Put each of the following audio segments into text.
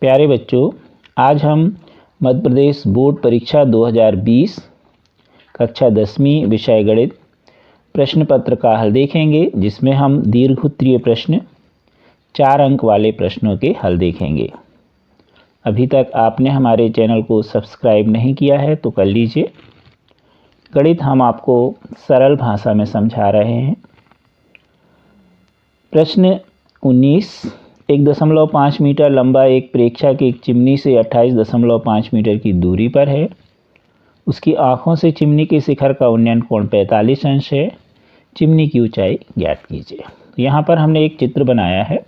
प्यारे बच्चों, आज हम मध्य प्रदेश बोर्ड परीक्षा 2020 कक्षा 10वीं विषय गणित प्रश्न पत्र का हल देखेंगे, जिसमें हम दीर्घ-उत्तरीय प्रश्न 4 अंक वाले प्रश्नों के हल देखेंगे। अभी तक आपने हमारे चैनल को सब्सक्राइब नहीं किया है तो कर लीजिए। गणित हम आपको सरल भाषा में समझा रहे हैं। प्रश्न 19, 1.5 मीटर लंबा एक प्रेक्षक एक चिमनी से 28.5 मीटर की दूरी पर है। उसकी आँखों से चिमनी के शिखर का उन्नयन कोण 45 अंश है। चिमनी की ऊंचाई ज्ञात कीजिए। तो यहाँ पर हमने एक चित्र बनाया है।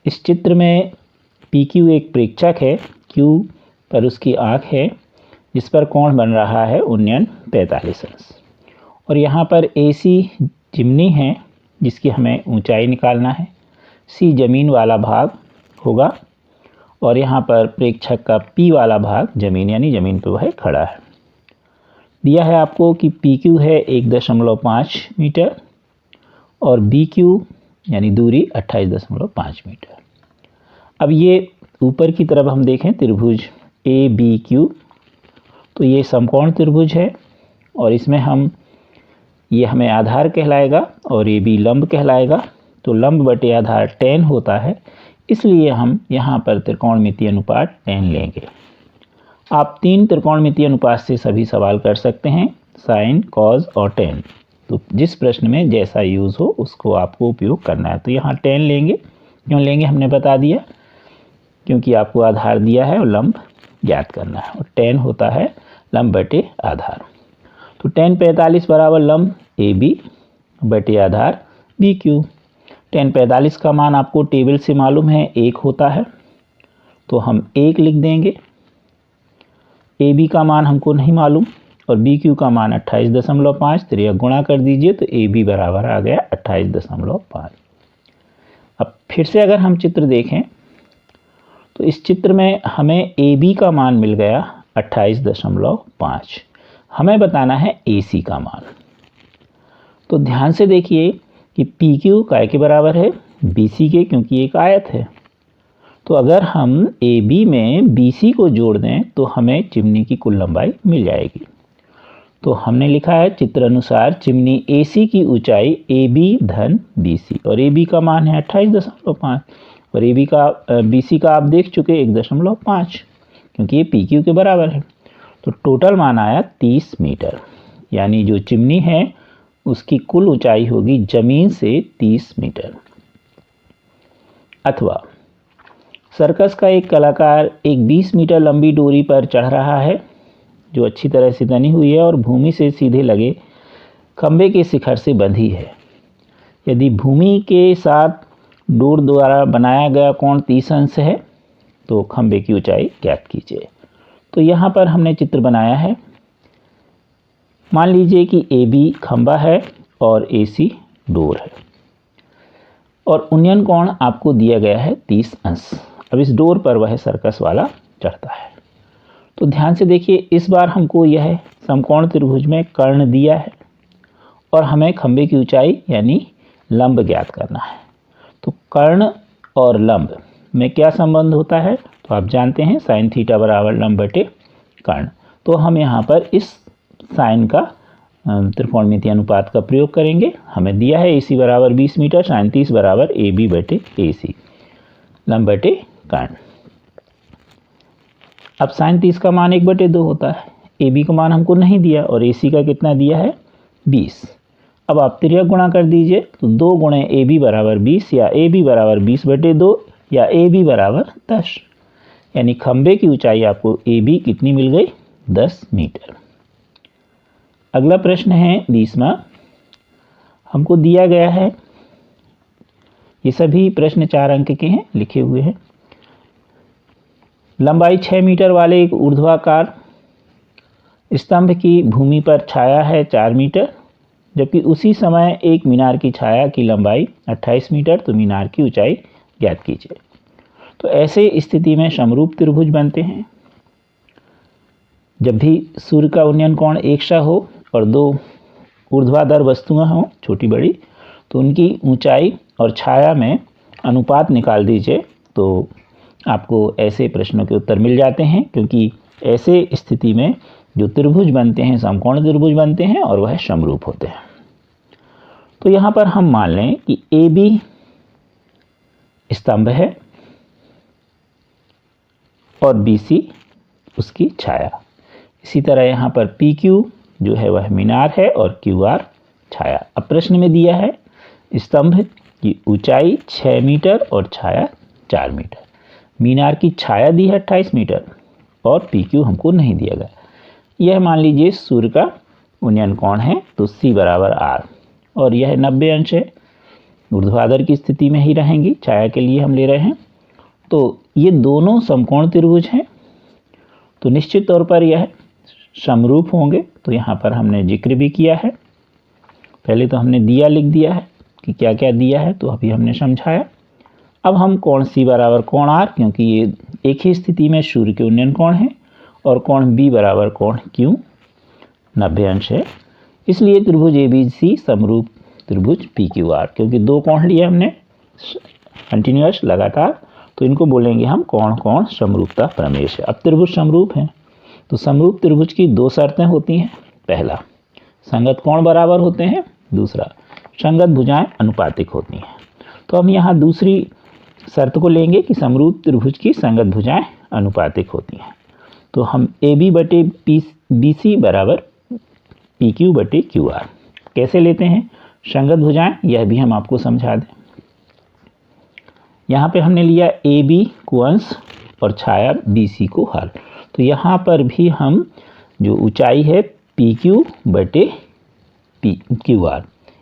इस चित्र में PQ एक प्रेक्षक है, Q पर उसकी आँख है, जिस पर कोण बन रहा है उन्नयन 45 अंश। और यहाँ पर AC चिमनी है, जिसकी हमें ऊंचाई निकालना है। C जमीन वाला भाग होगा और यहाँ पर प्रेक्षक का P वाला भाग जमीन यानी जमीन पर वह खड़ा है। दिया है आपको कि PQ है 1.5 मीटर और BQ यानी दूरी 28.5 मीटर। अब ये ऊपर की तरफ हम देखें त्रिभुज ABQ, तो ये समकोण त्रिभुज है और इसमें ये हमें आधार कहलाएगा और AB लंब कहलाएगा। तो लंब बटे आधार tan होता है, इसलिए हम यहाँ पर त्रिकोणमितीय अनुपात tan लेंगे। आप 3 त्रिकोणमितीय अनुपात से सभी सवाल कर सकते हैं, साइन, कॉस और tan। तो जिस प्रश्न में जैसा यूज़ हो उसको आपको उपयोग करना है। तो यहाँ tan लेंगे। क्यों लेंगे हमने बता दिया, क्योंकि आपको आधार दिया है और लंब ज्ञात करना है और tan होता है लंब बटे आधार। तो tan 45 बराबर लंब AB बटे आधार BQ। tan 45 का मान आपको टेबल से मालूम है 1 होता है, तो हम 1 लिख देंगे। AB का मान हमको नहीं मालूम और BQ का मान 28.5, तो यह गुणा कर दीजिए तो AB बराबर आ गया 28.5। अब फिर से अगर हम चित्र देखें तो इस चित्र में हमें AB का मान मिल गया 28.5। हमें बताना है AC का मान। तो ध्यान से देखिए कि PQ काय के बराबर है BC के, क्योंकि एक आयत है। तो अगर हम AB में BC को जोड़ दें तो हमें चिमनी की कुल लंबाई मिल जाएगी। तो हमने लिखा है चित्र अनुसार चिमनी AC की ऊंचाई AB धन BC और AB का मान है 28.5 और BC का आप देख चुके 1.5, क्योंकि ये PQ के बराबर है। तो टोटल मान आया 30 मीटर, यानी जो चिमनी है उसकी कुल ऊंचाई होगी जमीन से 30 मीटर। अथवा सर्कस का एक कलाकार एक 20 मीटर लंबी डोरी पर चढ़ रहा है, जो अच्छी तरह से तनी हुई है और भूमि से सीधे लगे खंबे के शिखर से बंधी है। यदि भूमि के साथ डोर द्वारा बनाया गया कोण 30 अंश है तो खंबे की ऊंचाई ज्ञात कीजिए। तो यहाँ पर हमने चित्र बनाया है। मान लीजिए कि AB खंबा है और AC डोर है और उन्नयन कोण आपको दिया गया है 30 अंश। अब इस डोर पर वह सर्कस वाला चढ़ता है। तो ध्यान से देखिए, इस बार हमको यह समकोण त्रिभुज में कर्ण दिया है और हमें खंबे की ऊंचाई यानी लंब ज्ञात करना है। तो कर्ण और लंब में क्या संबंध होता है, तो आप जानते हैं साइन थीटा बराबर लंब बटे कर्ण। तो हम यहाँ पर इस साइन का त्रिकोणमितीय अनुपात का प्रयोग करेंगे। हमें दिया है AC बराबर 20 मीटर, साइन 30 बराबर AB बटे AC लंब बटे कर्ण। अब साइन 30 का मान 1/2 होता है। AB का मान हमको नहीं दिया और AC का कितना दिया है 20। अब आप तिर्यक गुणा कर दीजिए, तो 2 गुणे AB बराबर 20 या AB बराबर 20/2 या AB बराबर 10, यानी खंबे की ऊंचाई आपको AB कितनी मिल गई 10 मीटर। अगला प्रश्न है 20वां। हमको दिया गया है, ये सभी प्रश्न 4 अंक के हैं, लिखे हुए हैं। लंबाई 6 मीटर वाले एक ऊर्ध्वाकार स्तंभ की भूमि पर छाया है 4 मीटर, जबकि उसी समय एक मीनार की छाया की लंबाई 28 मीटर। तो मीनार की ऊंचाई ज्ञात कीजिए। तो ऐसे स्थिति में समरूप त्रिभुज बनते हैं। जब भी सूर्य का उन्नयन कोण एक सा हो और 2 ऊर्ध्वाधर वस्तुएं हों छोटी बड़ी, तो उनकी ऊंचाई और छाया में अनुपात निकाल दीजिए तो आपको ऐसे प्रश्नों के उत्तर मिल जाते हैं, क्योंकि ऐसे स्थिति में जो त्रिभुज बनते हैं समकोण त्रिभुज बनते हैं और वह समरूप होते हैं। तो यहाँ पर हम मान लें कि ए बी स्तंभ है और बी सी उसकी छाया। इसी तरह यहाँ पर पी क्यू जो है वह मीनार है और क्यू आर छाया। अब प्रश्न में दिया है स्तंभ की ऊंचाई 6 मीटर और छाया 4 मीटर। मीनार की छाया दी है 28 मीटर और पी क्यू हमको नहीं दिया गया। यह मान लीजिए सूर्य का उन्नयन कोण है, तो C बराबर R, और यह 90 अंश है। ऊर्ध्वाधर की स्थिति में ही रहेंगी, छाया के लिए हम ले रहे हैं। तो ये दोनों समकोण त्रिभुज हैं, तो निश्चित तौर पर यह समरूप होंगे। तो यहाँ पर हमने जिक्र भी किया है, पहले तो हमने दिया लिख दिया है कि क्या क्या दिया है, तो अभी हमने समझाया। अब हम कोण C बराबर कोण R, क्योंकि ये एक ही स्थिति में सूर्य के उन्नयन कोण है, और कोण B बराबर कोण Q 90 अंश है, इसलिए त्रिभुज ABC समरूप त्रिभुज PQR। क्योंकि दो कोण लिए हमने कंटिन्यूअस लगातार, तो इनको बोलेंगे हम कोण कोण समरूपता प्रमेय है। अब त्रिभुज समरूप हैं, तो समरूप त्रिभुज की दो शर्तें होती हैं। पहला, संगत कोण बराबर होते हैं। दूसरा, संगत भुजाएं अनुपातिक होती हैं। तो हम यहाँ दूसरी शर्त को लेंगे कि समरूप त्रिभुज की संगत भुजाएं अनुपातिक होती हैं। तो हम AB बटे BC बराबर PQ बटे QR कैसे लेते हैं संगत भुजाएं, यह भी हम आपको समझा दें। यहाँ पे हमने लिया AB को अंश और छाया BC को हल। तो यहाँ पर भी हम जो ऊंचाई है PQ बटे QR,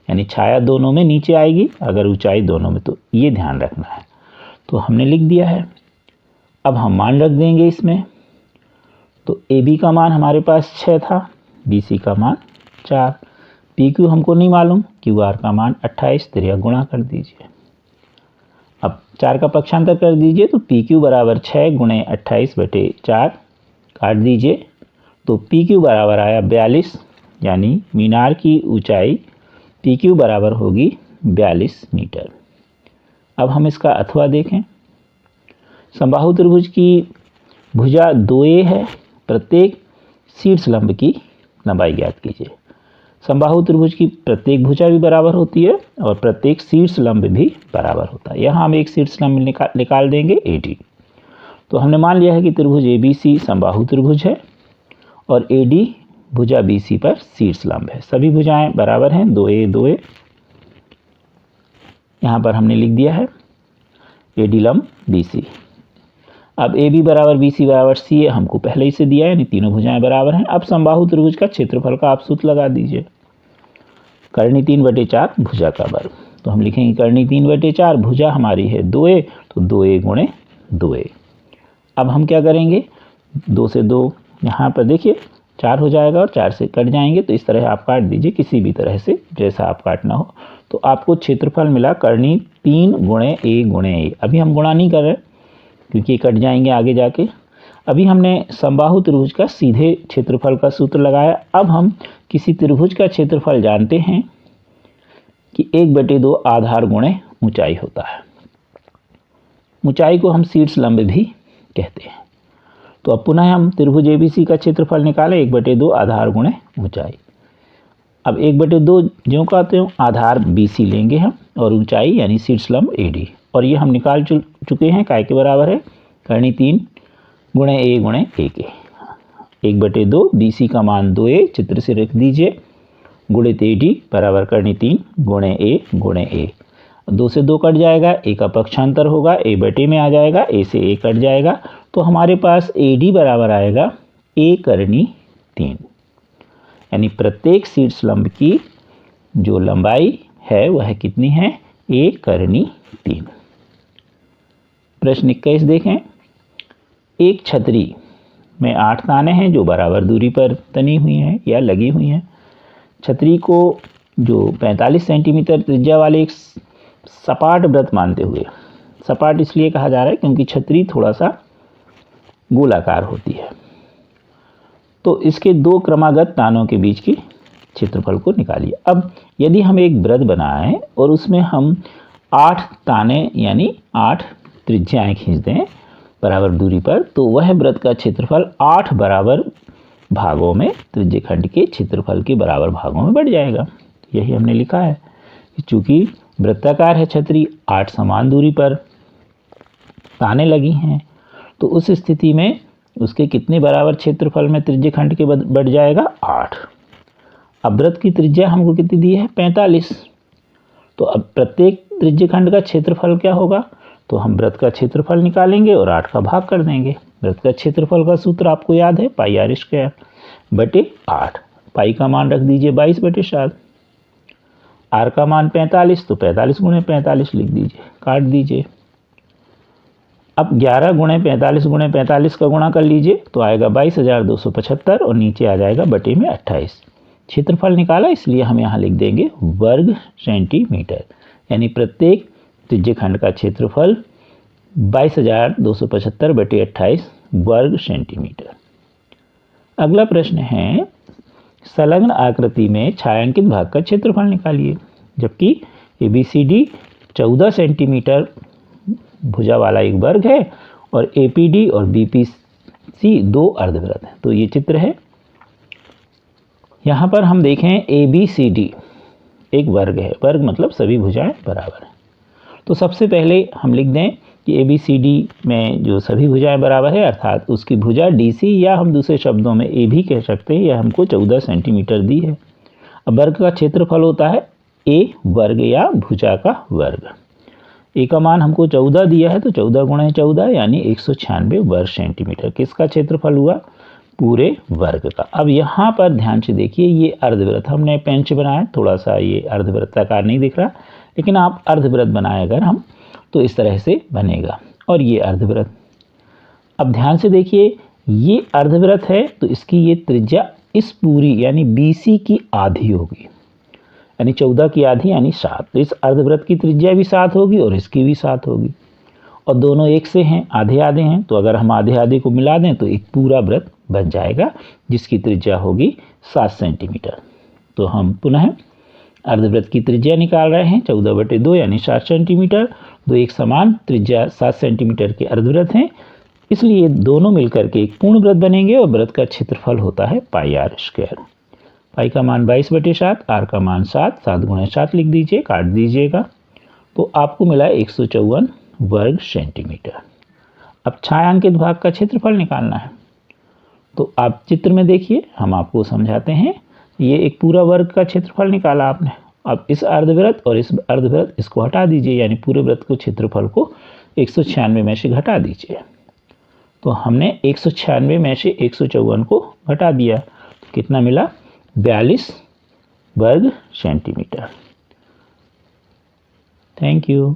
यानी छाया दोनों में नीचे आएगी, अगर ऊंचाई दोनों में, तो ये ध्यान रखना है। तो हमने लिख दिया है। अब हम मान रख देंगे इसमें। तो AB का मान हमारे पास 6 था, BC का मान 4, PQ हमको नहीं मालूम, QR का मान 28, त्रिया गुणा कर दीजिए। अब 4 का पक्षांतर कर दीजिए, तो PQ बराबर 6 गुणे 28 बटे 4 काट दीजिए, तो PQ बराबर आया 42, यानी मीनार की ऊंचाई PQ बराबर होगी 42 मीटर। अब हम इसका अथवा देखें। समबाहु त्रिभुज की भुजा 2a है, प्रत्येक शीर्ष लंब की लंबाई ज्ञात कीजिए। समबाहु त्रिभुज की प्रत्येक भुजा भी बराबर होती है और प्रत्येक शीर्ष लंब भी बराबर होता है। यहाँ हम एक शीर्ष लंब निकाल देंगे AD। तो हमने मान लिया है कि त्रिभुज ABC समबाहु त्रिभुज है और AD भुजा BC पर शीर्ष लंब है। सभी भुजाएं बराबर हैं, 2a 2a। यहाँ पर हमने लिख दिया है AD लंब BC। अब AB बराबर BC बराबर CA हमको पहले ही से दिया है, यानी तीनों भुजाएं बराबर हैं। अब समबाहु त्रिभुज का क्षेत्रफल का आप सूत्र लगा दीजिए, करनी 3/4 भुजा का वर्ग। तो हम लिखेंगे करनी 3/4, भुजा हमारी है 2a, तो 2a गुणे 2a। अब हम क्या करेंगे, 2 से 2 यहाँ पर देखिए 4 हो जाएगा और 4 से कट जाएंगे, तो इस तरह आप काट दीजिए, किसी भी तरह से जैसा आप काटना हो। तो आपको क्षेत्रफल मिला करनी 3 गुणे a गुणे a। अभी हम गुणा नहीं कर रहे क्योंकि कट जाएंगे आगे जाके। अभी हमने समबाहु त्रिभुज का सीधे क्षेत्रफल का सूत्र लगाया। अब हम किसी त्रिभुज का क्षेत्रफल जानते हैं कि 1/2 आधार गुणे ऊंचाई होता है। ऊंचाई को हम शीर्ष लंब भी कहते हैं। तो अब पुनः हम त्रिभुज ABC का क्षेत्रफल निकालें, 1/2 आधार गुणे ऊंचाई। अब 1/2 ज्यों का त्यों आधार BC लेंगे हम और ऊंचाई यानी शीर्ष लंब AD, और ये हम निकाल चुके हैं। काय के बराबर है करनी 3 गुणे a गुणे a के। 1/2 BC का मान 2a चित्र से रख दीजिए, गुणित AD बराबर करनी 3 गुणे a गुणे a। 2 से 2 कट जाएगा, a का पक्षांतर होगा, a बटे में आ जाएगा, a से a कट जाएगा, तो हमारे पास AD बराबर आएगा a करनी 3, यानी प्रत्येक शीर्ष लंब की जो लंबाई है वह कितनी है, a करनी 3। प्रश्न 21 देखें। एक छतरी में 8 ताने हैं जो बराबर दूरी पर तनी हुई हैं या लगी हुई हैं। छतरी को जो 45 सेंटीमीटर त्रिज्या वाले एक सपाट वृत्त मानते हुए, सपाट इसलिए कहा जा रहा है क्योंकि छतरी थोड़ा सा गोलाकार होती है, तो इसके दो क्रमागत तानों के बीच की क्षेत्रफल को निकालिए। अब यदि हम एक वृत्त बनाएं और उसमें हम 8 ताने यानी 8 त्रिज्याएं खींच दें, बराबर दूरी पर, तो वह वृत्त का क्षेत्रफल 8 बराबर भागों में त्रिज्यखंड के क्षेत्रफल के बराबर भागों में बढ़ जाएगा। यही हमने लिखा है कि चूंकि वृत्ताकार है छतरी, 8 समान दूरी पर ताने लगी हैं, तो उस स्थिति में उसके कितने बराबर क्षेत्रफल में त्रिज्यखंड के बढ़ जाएगा? 8। अब वृत्त की त्रिज्या हमको कितनी दी है? 45। तो अब प्रत्येक त्रिज्यखंड का क्षेत्रफल क्या होगा? तो हम वृत्त का क्षेत्रफल निकालेंगे और 8 का भाग कर देंगे। वृत्त का क्षेत्रफल का सूत्र आपको याद है, पाई आर स्क्वायर बटे 8। पाई का मान रख दीजिए 22/7, आर का मान 45, तो 45 गुणे 45 लिख दीजिए, काट दीजिए। अब 11 गुणे 45 गुणे 45 का गुणा कर लीजिए, तो आएगा 22,275 और नीचे आ जाएगा बटे में 28। क्षेत्रफल निकाला, इसलिए हम यहाँ लिख देंगे वर्ग सेंटीमीटर, यानी प्रत्येक त्रिज्यखंड का क्षेत्रफल 22,275 बटे 28 वर्ग सेंटीमीटर। अगला प्रश्न है, संलग्न आकृति में छायांकित भाग का क्षेत्रफल निकालिए। जबकि ABCD 14 सेंटीमीटर भुजा वाला एक वर्ग है और APD और BPC 2 अर्धवृत्त हैं। तो ये चित्र है। यहाँ पर हम देखें ABCD एक वर्ग है, वर्ग मतलब सभी भुजाएं बराबर हैं। तो सबसे पहले हम लिख दें कि ABCD में जो सभी भुजाएं बराबर है, अर्थात उसकी भुजा DC, या हम दूसरे शब्दों में A भी कह सकते हैं, यह हमको 14 सेंटीमीटर दी है। अब वर्ग का क्षेत्रफल होता है A वर्ग या भुजा का वर्ग। A का मान हमको 14 दिया है, तो 14 गुणे 14 यानी 196 वर्ग सेंटीमीटर किसका क्षेत्रफल हुआ? पूरे वर्ग का। अब यहाँ पर ध्यान से देखिए, ये अर्धवृत्त हमने पेंच बनाया, थोड़ा सा ये अर्धवृत्ताकार नहीं दिख रहा, लेकिन आप अर्धवृत्त बनाए अगर हम, तो इस तरह से बनेगा। और ये अर्धवृत्त, अब ध्यान से देखिए, ये अर्धवृत्त है तो इसकी ये त्रिज्या इस पूरी यानी BC की आधी होगी, यानी 14 की आधी यानी 7। तो इस अर्धवृत्त की त्रिज्या भी 7 होगी और इसकी भी 7 होगी, और दोनों एक से हैं, आधे आधे हैं, तो अगर हम आधे आधे को मिला दें तो एक पूरा वृत्त बन जाएगा जिसकी त्रिज्या होगी 7 सेंटीमीटर। तो हम पुनः अर्धवृत्त की त्रिज्या निकाल रहे हैं, 14/2 यानी 7 सेंटीमीटर। दो एक समान त्रिज्या 7 सेंटीमीटर के अर्धवृत्त हैं, इसलिए दोनों मिलकर के एक पूर्ण वृत्त बनेंगे और वृत्त का क्षेत्रफल होता है पाई आर स्क्वायर। पाई का मान 22/7, आर का मान 7, 7 गुणे 7 लिख दीजिए, काट दीजिएगा, तो आपको मिला 154 वर्ग सेंटीमीटर। अब छायांकित भाग का क्षेत्रफल निकालना है, तो आप चित्र में देखिए, हम आपको समझाते हैं। ये एक पूरा वर्ग का क्षेत्रफल निकाला आपने। अब इस अर्धवृत्त और इस अर्धवृत्त इसको हटा दीजिए, यानी पूरे वृत्त को क्षेत्रफल को 196 में से घटा दीजिए। तो हमने 196 में से 154 को घटा दिया, तो कितना मिला? 42 वर्ग सेंटीमीटर। Thank you.